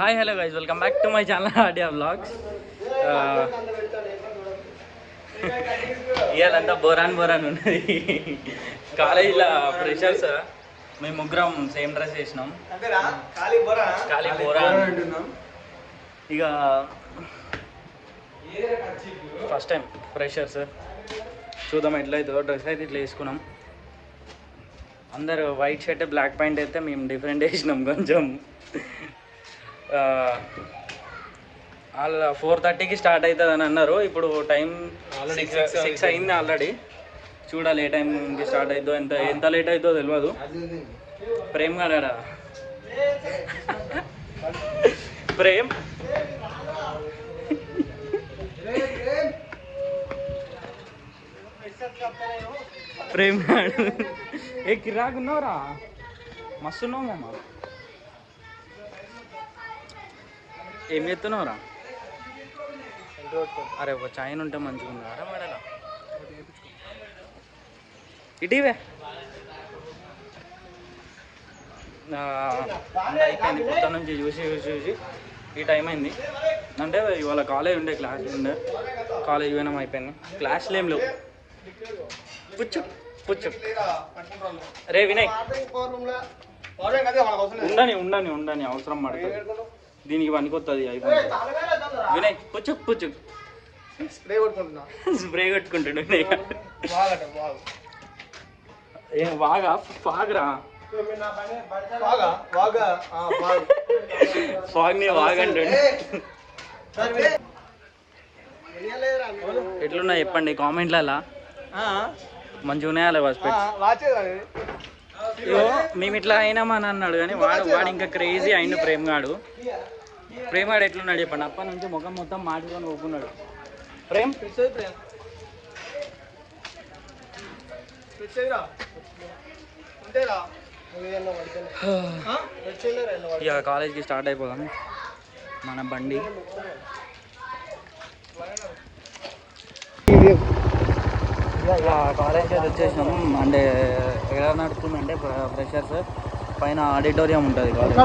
Hi hello guys, welcome back to my channel audio vlogs. ఇవాళంతా బోరాన్ ఉన్నది. కాలేజీలో ఫ్రెషర్స్ మేము ముగ్గురం సేమ్ డ్రెస్ వేసినాం. ఖాళీ బోరాన్ ఇక ఫస్ట్ టైం ఫ్రెషర్స్ చూద్దాం ఎట్లయితుందో. డ్రెస్ అయితే ఇట్లా వేసుకున్నాం. అందరు వైట్ షర్ట్ బ్లాక్ ప్యాంట్ అయితే మేము డిఫరెంట్ వేసినాం కొంచెం. వాళ్ళ 4:30కి స్టార్ట్ అవుతుంది అని అన్నారు. ఇప్పుడు టైం 6 అయింది ఆల్రెడీ. చూడాలి ఏ టైంకి స్టార్ట్ అవుతుందో, ఎంత లేట్ అవుతుందో తెలియదు. ప్రేమ్ గాడా ప్రేమ్ ప్రేమ్ గాడు ఏ కిరాకున్నావురా, మస్తున్నావు మామ. ఏం చేస్తున్నావురా? అరే ఒక చైన్ ఉంటే మంచిగా ఉందా మేడలా. ఇటీవే అయిపోయింది. పొద్దున్న నుంచి చూసి ఈ టైం అయింది. అంటే ఇవాళ కాలేజ్ ఉండే, క్లాస్ ఉండే. కాలేజ్ పోయినాం, అయిపోయింది. క్లాస్లు ఏం లేవు. పుచ్చు రే వినయ్, ఉండని అవసరం పడుతుంది. దీనికి పనికొస్తుంది. అయిపోయింది. వినయ్ పుచ్చు స్ప్రే కొట్టుకుంటాడు వినయ్. ఏం వాగా ఫాగ్రా, ఫాగ్ని వాగంటాడు. ఎట్లున్నా చెప్పండి కామెంట్లలో. మంచిగా ఉన్నాయా ఫస్ట్ మేము ఇట్లా అయినామని అన్నాడు. కానీ వాడు ఇంకా క్రేజీ అయిండు. ప్రేమ్ గాడు ఎట్లున్నాడు చెప్పండి. అప్పటి నుంచి ముఖం మొత్తం మాట్లాడుకొని ఒప్పుకున్నాడు. ప్రేమ్ ఇక కాలేజ్కి స్టార్ట్ అయిపోదాం. మన బండి కాలేజ్కి అయితే వచ్చేసినాం. అంటే ఎలా నడుస్తుందంటే ఫ్రెషర్స్ పైన ఆడిటోరియం ఉంటుంది కాలేజ్.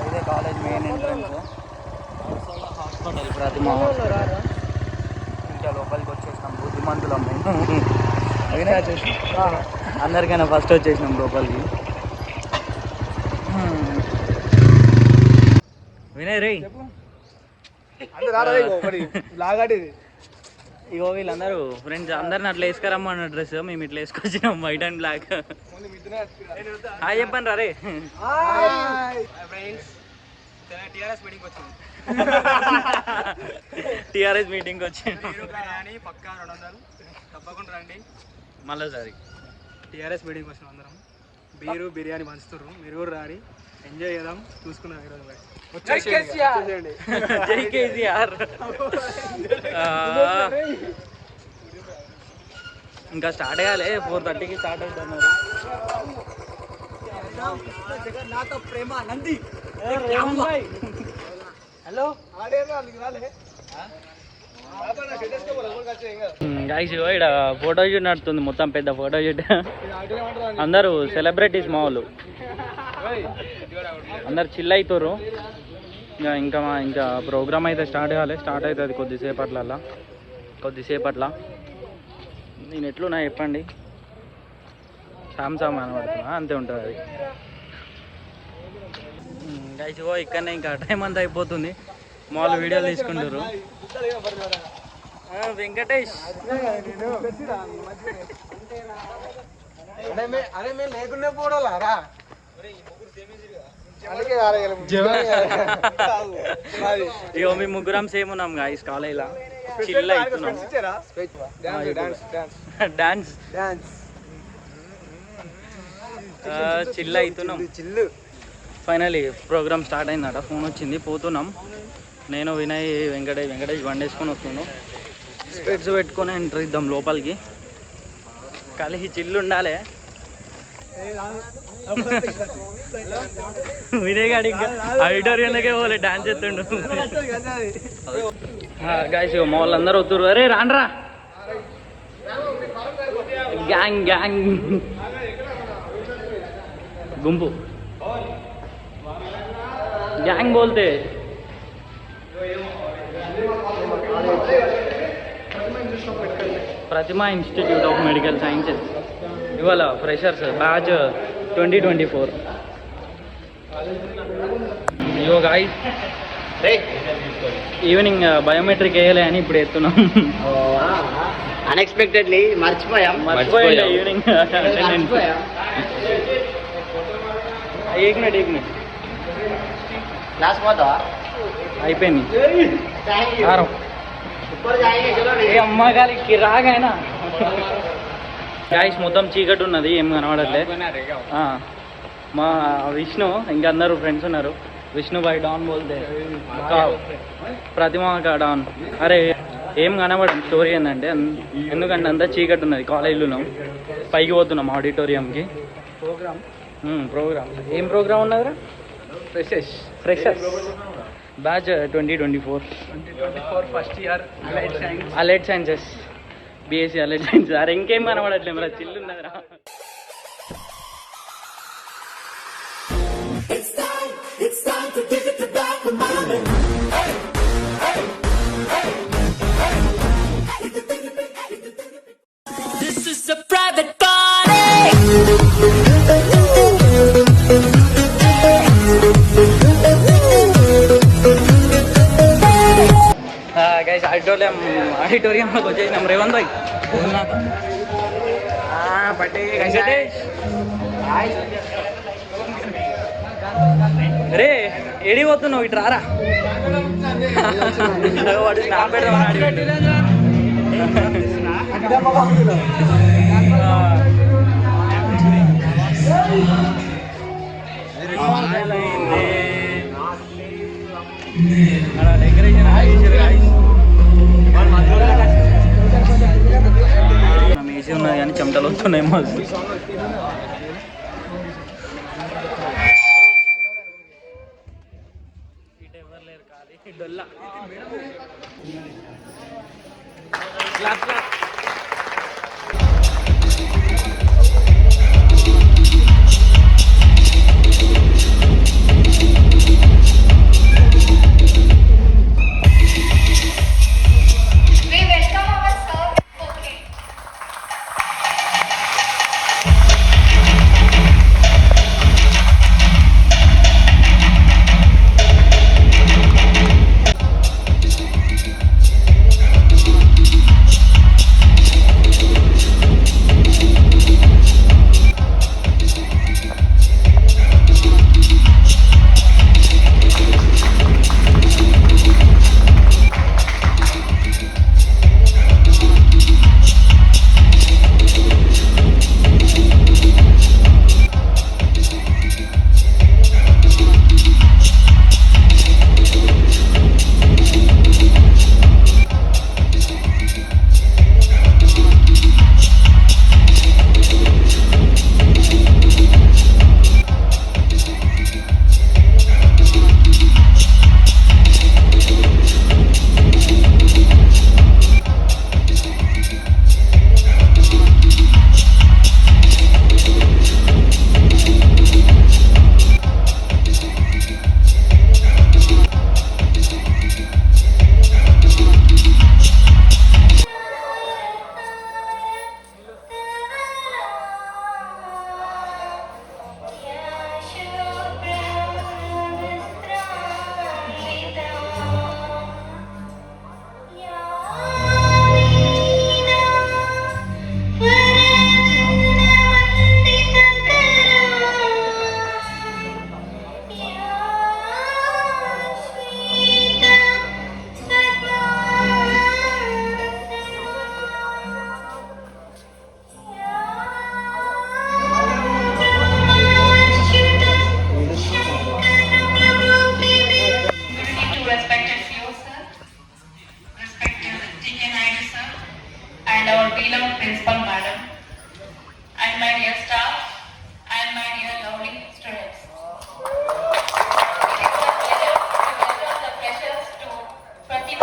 ఇదే కాలేజ్ మెయిన్ ఎంట్రన్స్. హాస్పిటల్ ప్రతిమ. ఇంకా లోపలికి వచ్చేసినాం. బుద్ధిమంతులం మేము. అందరికైనా ఫస్ట్ వచ్చేసినాం లోపలికి. వినయ్ రే ఇగో వీళ్ళందరూ ఫ్రెండ్స్ అందరిని అట్లా వేసుకురమ్మన్న డ్రెస్ మేము ఇట్లా వేసుకొచ్చినాం, వైట్ అండ్ బ్లాక్. హాయ్ చెప్పండి రే. టీఆర్ఎస్ మీటింగ్కి వచ్చింది. తప్పకుండా రండి మళ్ళీసారి. టీఆర్ఎస్ మీటింగ్కి వచ్చినాం అందరం. బిర్యానీ పంచుతుర్రు, మీరు కూడా రాడి, ఎంజాయ్ చేద్దాం. చూసుకున్నాం ఈరోజు. జై కేసీఆర్. ఇంకా స్టార్ట్ అయ్యాలి. 4:30కి స్టార్ట్ అవుతున్నారు. హలో గైస్, ఇక్కడ ఫోటో షూట్ నడుతుంది. మొత్తం పెద్ద ఫోటో షూట్. అందరూ సెలబ్రిటీస్ మా వాళ్ళు. అందరు చిల్ అవుతారు. ఇంకా ప్రోగ్రామ్ అయితే స్టార్ట్ అవుతుంది కొద్దిసేపట్లా. నేను ఎట్లున్నా చెప్పండి, సామ్సామ్ అనబడుతున్నా, అంతే ఉంటుంది అది. గైస్ ఇక్కడనే ఇంకా టైం అంతా అయిపోతుంది. మామూలు వీడియోలు తీసుకుంటారు. వెంకటేష్ లేకుండా పోవడాలా. ఇగో మేము ముగ్గురం సేమ్ ఉన్నాం గాయస్ కాలేజ్లో. చిల్ అవుతున్నాం. డాన్స్ చిల్ అవుతున్నాం. ఫైనలీ ప్రోగ్రామ్ స్టార్ట్ అయిందట. ఫోన్ వచ్చింది, పోతున్నాం. నేను వినయ్ వెంకటేష్ బండి వేసుకొని వస్తున్నాను. స్పెట్స్ పెట్టుకొని ఎంటర్ ఇద్దాం లోపలికి. కలిసి చిల్లు ఉండాలి. వినయ్ గాడి ఇంకా ఆడిటోరియంలోకే పోలే డాన్స్ చేస్తుండు. గాయస్ మా వాళ్ళందరూ వస్తురు. అరే రాండ్రా గ్యాంగ్ గ్యాంగ్ గుంపు గ్యాంగ్ బోల్తే Prathima institute of medical sciences ఇవాళ ఫ్రెషర్స్ బ్యాచ్ 2024. ఇవో గాయస్ ఈవినింగ్ బయోమెట్రిక్ వేయాలి అని ఇప్పుడు ఎత్తున్నాం. అన్ఎక్స్పెక్టెడ్లీ మర్చిపోయాం ఈవినింగ్ ఏకినట్టు క్లాస్ పోతావా అయిపోయింది. ఏ అమ్మ గారికి రాగాయనా గాయస్ మొత్తం చీకటి ఉన్నది, ఏం కనబడట్లే. మా విష్ణు ఇంకా అందరూ ఫ్రెండ్స్ ఉన్నారు. విష్ణు బాయ్ డాన్ బోల్తే ప్రతిమా కా డాన్. అరే ఏం కనబడం. స్టోరీ ఏంటంటే ఎందుకంటే అంతా చీకటి ఉన్నది. కాలేజీలో పైకి పోతున్నాం ఆడిటోరియంకి. ప్రోగ్రామ్ ఏం ప్రోగ్రామ్ ఉన్నదిరా? Freshers batch 2024 first year allied sciences BSc allied science. అరే ఇంకేం కనబడట్లేదు మరి చిల్లు ఉన్నదిరా. This is a private party. Guys ఆడిటోరియంలోకి వచ్చేసినాం. రేవంత్ భాయ్ రే ఏడి పోతున్నావు? ఇటు రారా. వాడు స్నాప్ పెడదామని అడిగాడు. డెకరేషన్ ఏసీ ఉన్నది కానీ చెమటలు వస్తున్నాయి మాకు. ఎవరు లేరు ఖాళీ డొల్లా.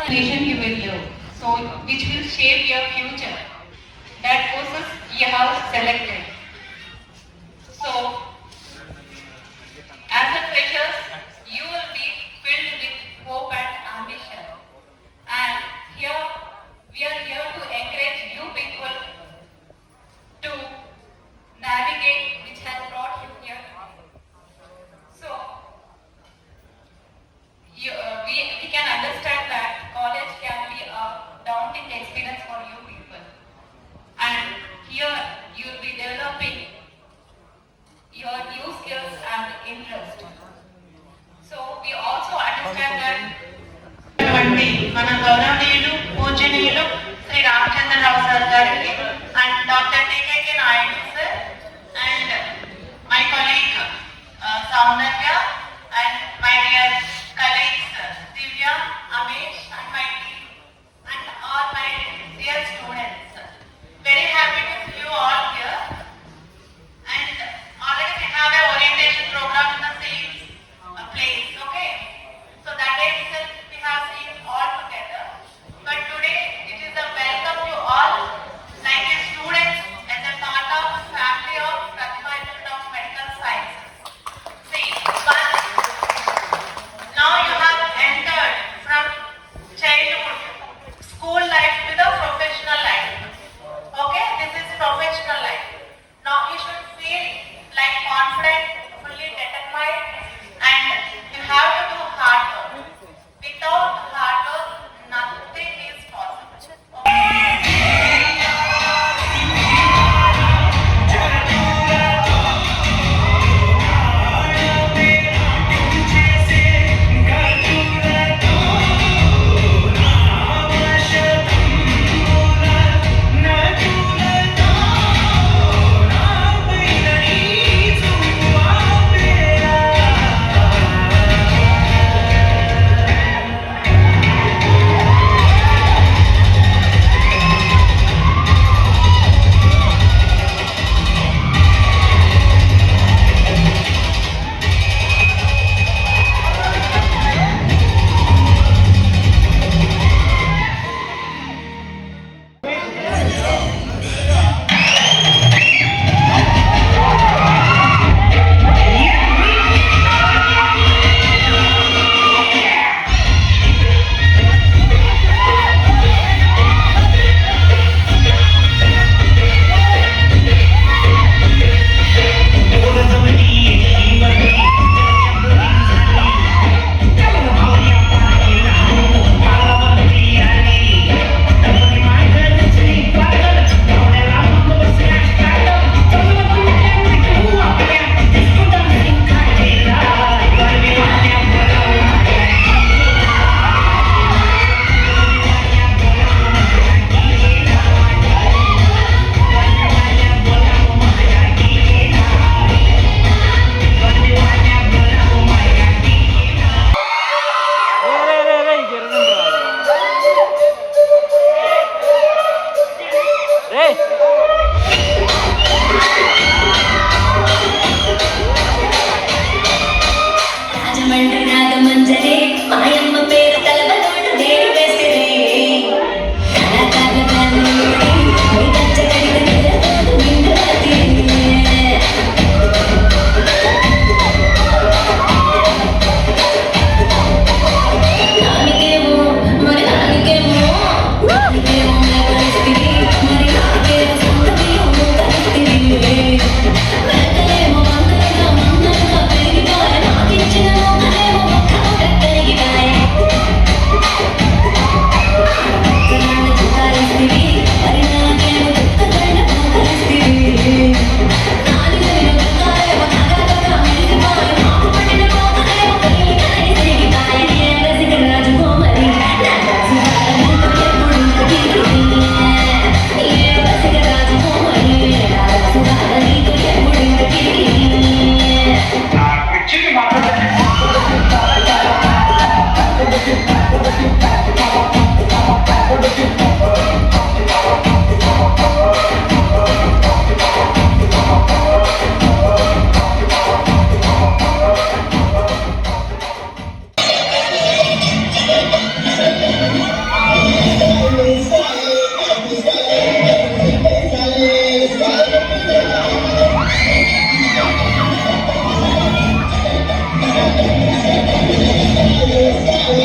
nation you will live, so which will shape your future. That courses you have selected. So, as a freshers, you will be filled with hope and ambition. And here, we are here to encourage you people to navigate which has brought you here. So, we can understand that college can be a daunting experience for you people. And here, you will be developing your new skills and interest. So, we also understand that మన గౌరవనీయులు పూజనీయులు Shri Ramachandra Rao sir గారికి and doctor TK Naidu sir and my colleague Soundarya and my dear colleagues Divya, Amesh and my team and all my dear students. Very happy to see you all here. And already we have a orientation program in the same place, okay? So that day itself we have seen all together. But today it is a welcome to all like a students as a part of family of Pratibha Institute of Medical Sciences. See, now you have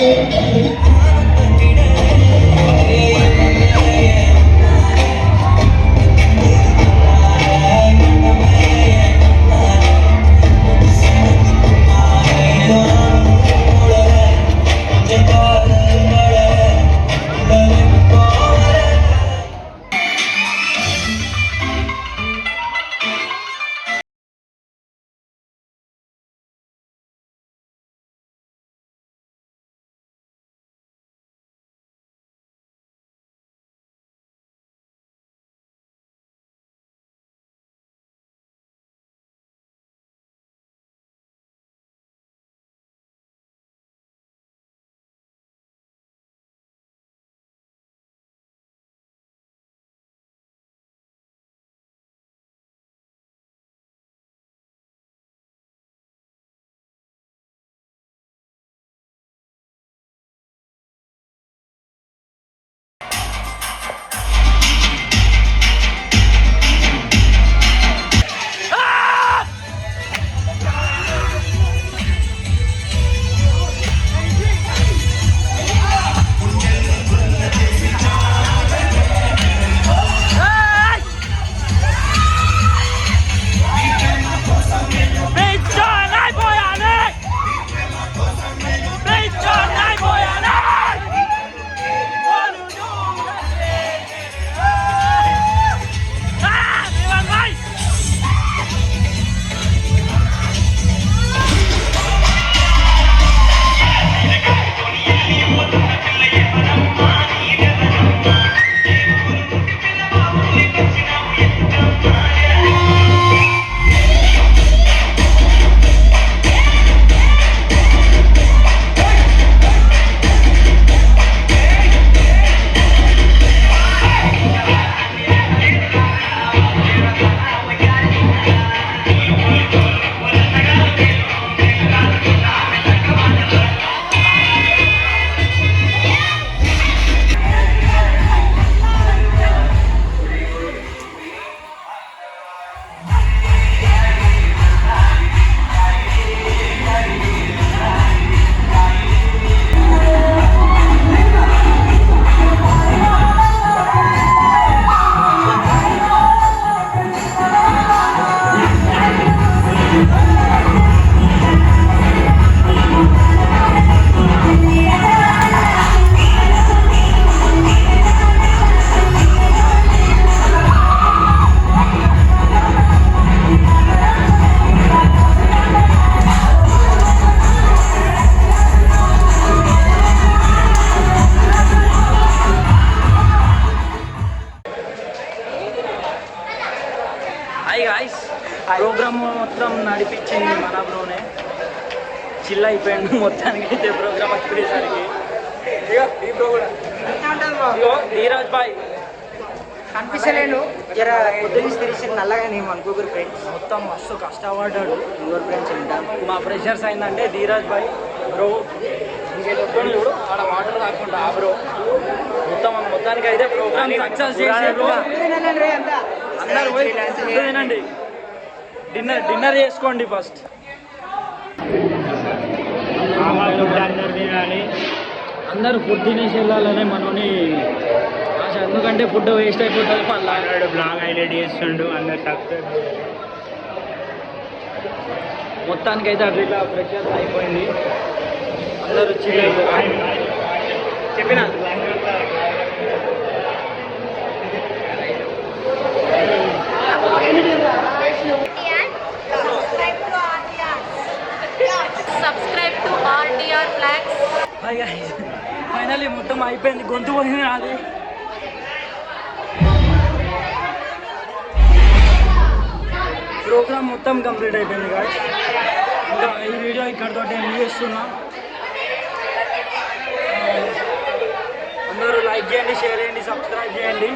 hi guys, programme మొత్తం నడిపించింది మన బ్రోనే. Chill అయిపోయాడు మొత్తానికి అయితే programme అయిపోయేసరికి. ఇగో Dheeraj bye కనిపించలేను, జర పొద్దున్న తిరిగి నల్లగా నేను అనుకోకరు ఫ్రెండ్స్. మొత్తం మస్తు కష్టపడ్డాడు. యువర్ ఫ్రెండ్స్ మా ప్రెషర్స్ అయిందంటే ధీరాజ్ బాయ్ బ్రో ఇంకెళ్ళొద్దని చూడు ఆడ వాటర్ రాకుండా ఆ బ్రో మొత్తానికి అయితే ప్రోగ్రామ్ సక్సెస్ చేసారు. అందరు పోయి ఫుడ్ తినండి, డిన్నర్ చేసుకోండి ఫస్ట్. అందరూ ఫుడ్ తినేసి వెళ్ళాలనే మనని ఆశ, ఎందుకంటే ఫుడ్ వేస్ట్ అయిపోతుంది. మళ్ళీ బ్లాగ్ హైలైట్ చేస్తుండు, అందరు సబ్స్క్రైబ్. మొత్తానికైతే అట్లా ప్రెషర్ అయిపోయింది. అందరూ చిల్ అయిపోయి చెప్పిన Subscribe to RDR Flags. Finally మొత్తం అయిపోయింది, గొంతు పోయింది అది. ప్రోగ్రామ్ మొత్తం కంప్లీట్ అయిపోయింది గాయ్స్. ఇంకా ఈ వీడియో ఇక్కడితో ఎండ్ చేస్తున్నా. అందరూ లైక్ చేయండి, షేర్ చేయండి, సబ్స్క్రైబ్ చేయండి.